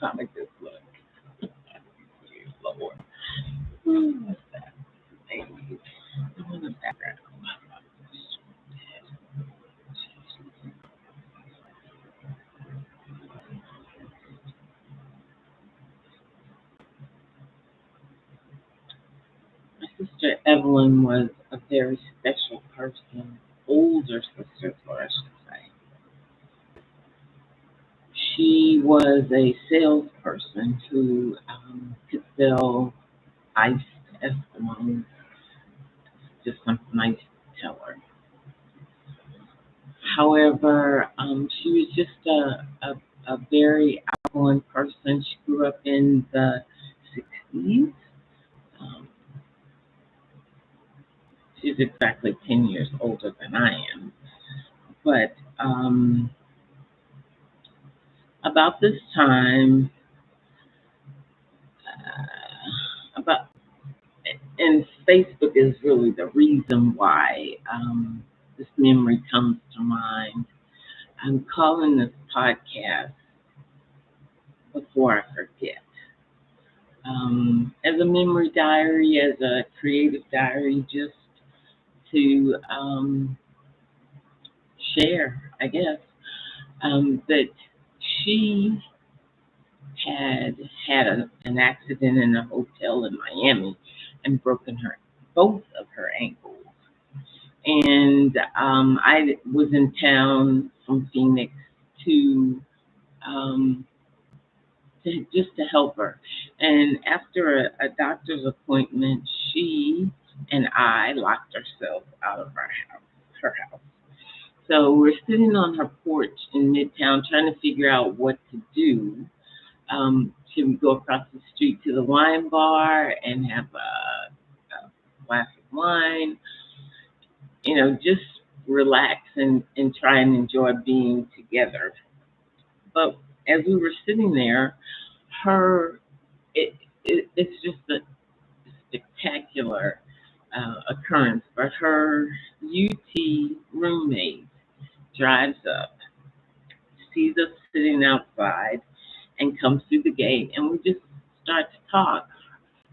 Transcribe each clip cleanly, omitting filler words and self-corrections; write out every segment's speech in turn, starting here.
How I just look. Lord. What's that? Maybe. In the background. My sister Evelyn was a very special person, older sister, or I should say. She was a salesperson who could sell iced Eskimos, just something I used to tell her. However, she was just a very outgoing person. She grew up in the 60s. Um, she's exactly 10 years older than I am. But about this time, about and Facebook is really the reason why this memory comes to mind. I'm calling this podcast Before I Forget. As a memory diary, as a creative diary, just to share, I guess, that she had had an accident in a hotel in Miami and broken both of her ankles. And I was in town from Phoenix to, um, just to help her. And after a doctor's appointment, she and I locked ourselves out of her house. So we're sitting on her porch in Midtown trying to figure out what to do. Should we go across the street to the wine bar and have a glass of wine? Just relax and try and enjoy being together. But as we were sitting there, her it's just a spectacular occurrence. But her UT roommate drives up, sees us sitting outside, and comes through the gate, and we just start to talk.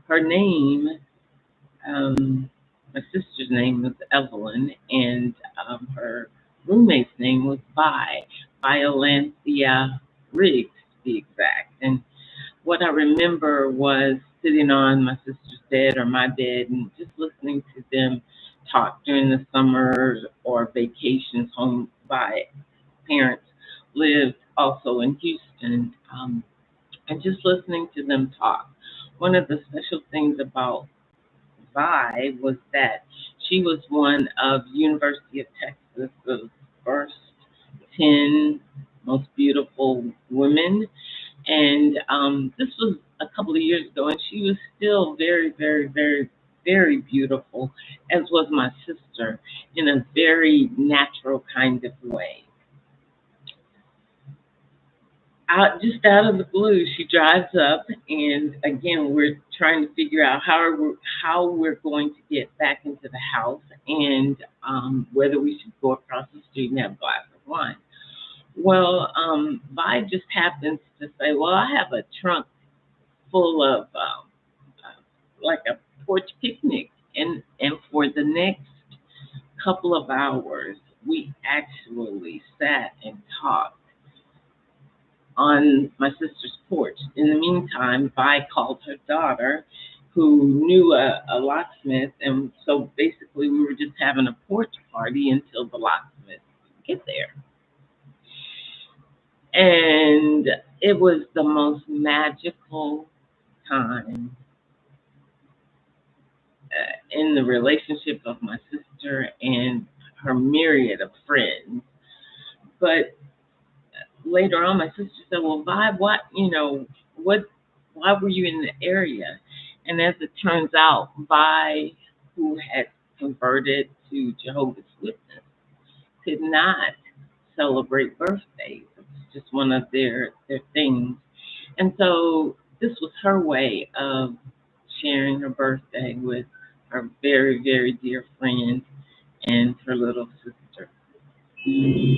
Her name, my sister's name was Evelyn, and her roommate's name was Violencia Riggs, to be exact. And what I remember was sitting on my sister's bed or my bed and just listening to them talk during the summers or vacations home by parents lived also in Houston, and just listening to them talk. One of the special things about Vi was that she was one of University of Texas's first 10 most beautiful women, and this was a couple of years ago, and she was still very, very, very, very beautiful, as was my sister, in a very natural kind of way. Out of the blue, she drives up, and again, we're trying to figure out how we're going to get back into the house, and whether we should go across the street and have a glass of wine. Well, Vi just happens to say, "Well, I have a trunk full of like a porch picnic," and for the next couple of hours, we actually sat and talked on my sister's porch. In the meantime, Vi called her daughter, who knew a locksmith, and so basically we were just having a porch party until the locksmith could get there. And it was the most magical time in the relationship of my sister and her myriad of friends. But later on, my sister said, "Well, Vi, what, why were you in the area?" And as it turns out, Vi, who had converted to Jehovah's Witness, could not celebrate birthdays. It was just one of their things. And so this was her way of sharing her birthday with her very, very dear friend and her little sister.